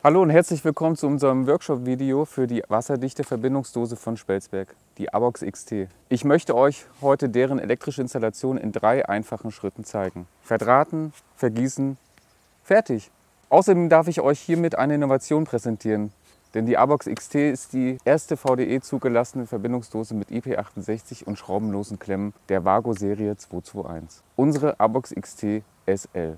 Hallo und herzlich willkommen zu unserem Workshop-Video für die wasserdichte Verbindungsdose von Spelsberg, die ABOX XT. Ich möchte euch heute deren elektrische Installation in 3 einfachen Schritten zeigen. Verdrahten, vergießen, fertig! Außerdem darf ich euch hiermit eine Innovation präsentieren, denn die ABOX XT ist die erste VDE zugelassene Verbindungsdose mit IP68 und schraubenlosen Klemmen der Wago Serie 221. Unsere ABOX XT SL.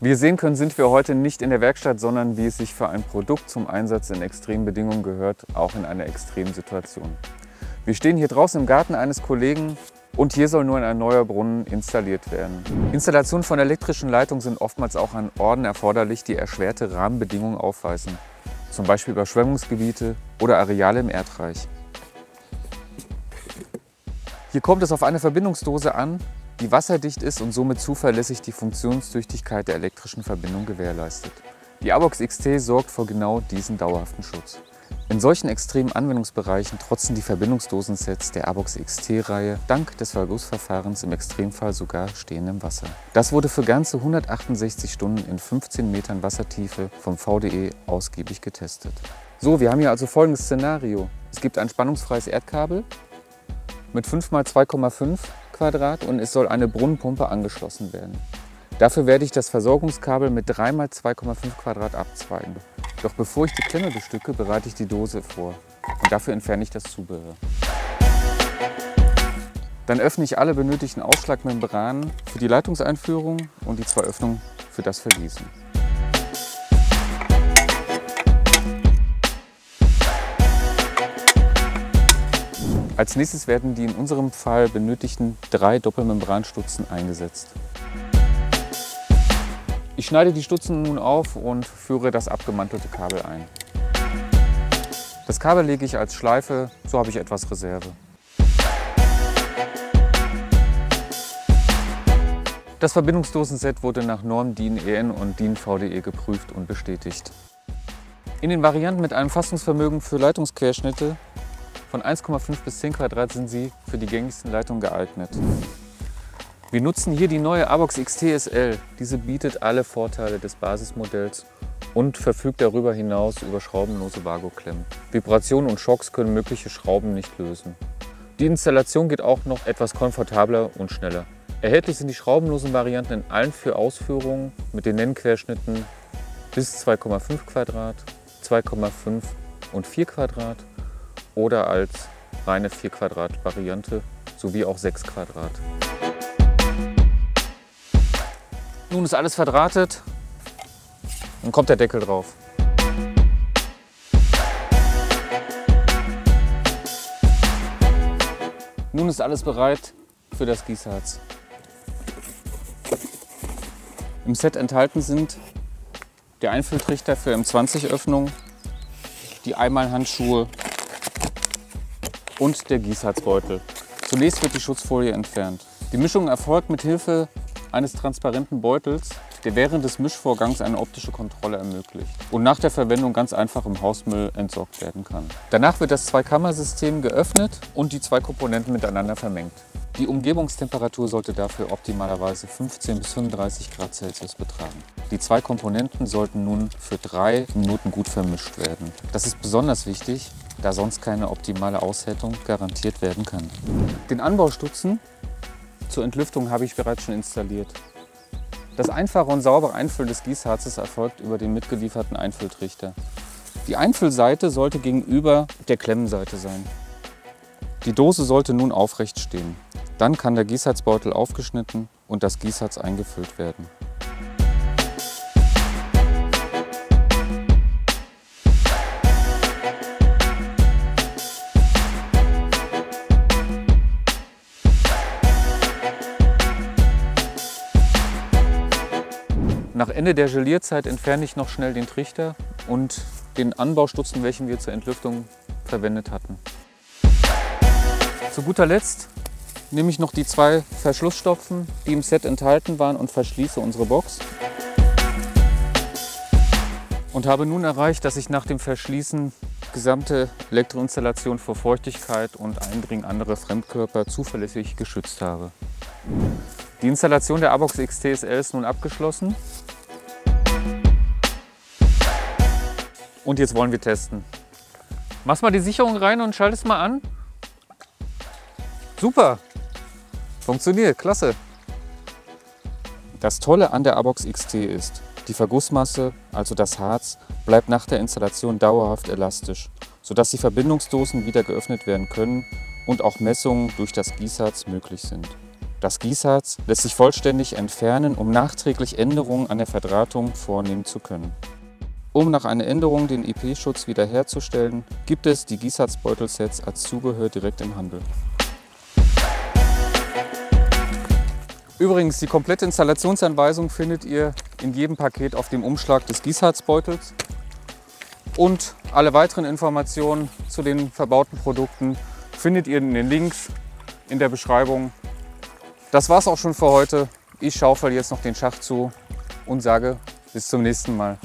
Wie ihr sehen könnt, sind wir heute nicht in der Werkstatt, sondern wie es sich für ein Produkt zum Einsatz in extremen Bedingungen gehört, auch in einer extremen Situation. Wir stehen hier draußen im Garten eines Kollegen und hier soll nun ein neuer Brunnen installiert werden. Installationen von elektrischen Leitungen sind oftmals auch an Orten erforderlich, die erschwerte Rahmenbedingungen aufweisen, zum Beispiel Überschwemmungsgebiete oder Areale im Erdreich. Hier kommt es auf eine Verbindungsdose an, die wasserdicht ist und somit zuverlässig die Funktionstüchtigkeit der elektrischen Verbindung gewährleistet. Die ABOX XT sorgt vor genau diesem dauerhaften Schutz. In solchen extremen Anwendungsbereichen trotzen die Verbindungsdosensets der ABOX XT-Reihe dank des Verschlussverfahrens im Extremfall sogar stehendem Wasser. Das wurde für ganze 168 Stunden in 15 Metern Wassertiefe vom VDE ausgiebig getestet. So, wir haben hier also folgendes Szenario. Es gibt ein spannungsfreies Erdkabel mit 5 x 2,5 Quadrat und es soll eine Brunnenpumpe angeschlossen werden. Dafür werde ich das Versorgungskabel mit 3 x 2,5 Quadrat abzweigen. Doch bevor ich die Klemme bestücke, bereite ich die Dose vor und dafür entferne ich das Zubehör. Dann öffne ich alle benötigten Ausschlagmembranen für die Leitungseinführung und die 2 Öffnungen für das Vergießen. Als nächstes werden die in unserem Fall benötigten 3 Doppelmembranstutzen eingesetzt. Ich schneide die Stutzen nun auf und führe das abgemantelte Kabel ein. Das Kabel lege ich als Schleife, so habe ich etwas Reserve. Das Verbindungsdosenset wurde nach Norm DIN EN und DIN VDE geprüft und bestätigt. In den Varianten mit einem Fassungsvermögen für Leitungsquerschnitte von 1,5 bis 10 Quadrat sind sie für die gängigsten Leitungen geeignet. Wir nutzen hier die neue ABOX XT SL. Diese bietet alle Vorteile des Basismodells und verfügt darüber hinaus über schraubenlose Wago-Klemmen. Vibrationen und Schocks können mögliche Schrauben nicht lösen. Die Installation geht auch noch etwas komfortabler und schneller. Erhältlich sind die schraubenlosen Varianten in allen 4 Ausführungen mit den Nennquerschnitten bis 2,5 Quadrat, 2,5 und 4 Quadrat oder als reine 4 Quadrat Variante sowie auch 6 Quadrat. Nun ist alles verdrahtet, dann kommt der Deckel drauf. Nun ist alles bereit für das Gießharz. Im Set enthalten sind der Einfülltrichter für M20-Öffnung, die Einmalhandschuhe und der Gießharzbeutel. Zunächst wird die Schutzfolie entfernt. Die Mischung erfolgt mit Hilfe eines transparenten Beutels, der während des Mischvorgangs eine optische Kontrolle ermöglicht und nach der Verwendung ganz einfach im Hausmüll entsorgt werden kann. Danach wird das Zweikammersystem geöffnet und die 2 Komponenten miteinander vermengt. Die Umgebungstemperatur sollte dafür optimalerweise 15 bis 35 Grad Celsius betragen. Die 2 Komponenten sollten nun für 3 Minuten gut vermischt werden. Das ist besonders wichtig, da sonst keine optimale Aushärtung garantiert werden kann. Den Anbaustutzen zur Entlüftung habe ich bereits schon installiert. Das einfache und saubere Einfüllen des Gießharzes erfolgt über den mitgelieferten Einfülltrichter. Die Einfüllseite sollte gegenüber der Klemmenseite sein. Die Dose sollte nun aufrecht stehen. Dann kann der Gießharzbeutel aufgeschnitten und das Gießharz eingefüllt werden. Nach Ende der Gelierzeit entferne ich noch schnell den Trichter und den Anbaustutzen, welchen wir zur Entlüftung verwendet hatten. Zu guter Letzt nehme ich noch die 2 Verschlussstopfen, die im Set enthalten waren, und verschließe unsere Box. und habe nun erreicht, dass ich nach dem Verschließen die gesamte Elektroinstallation vor Feuchtigkeit und Eindringen anderer Fremdkörper zuverlässig geschützt habe. Die Installation der ABOX XT-SL ist nun abgeschlossen und jetzt wollen wir testen. Machst mal die Sicherung rein und schaltest mal an. Super! Funktioniert, klasse! Das Tolle an der ABOX XT ist, die Vergussmasse, also das Harz, bleibt nach der Installation dauerhaft elastisch, sodass die Verbindungsdosen wieder geöffnet werden können und auch Messungen durch das Gießharz möglich sind. Das Gießharz lässt sich vollständig entfernen, um nachträglich Änderungen an der Verdrahtung vornehmen zu können. Um nach einer Änderung den IP-Schutz wiederherzustellen, gibt es die Gießharzbeutelsets als Zubehör direkt im Handel. Übrigens, die komplette Installationsanweisung findet ihr in jedem Paket auf dem Umschlag des Gießharzbeutels. Und alle weiteren Informationen zu den verbauten Produkten findet ihr in den Links in der Beschreibung. Das war's auch schon für heute. Ich schaufel jetzt noch den Schacht zu und sage bis zum nächsten Mal.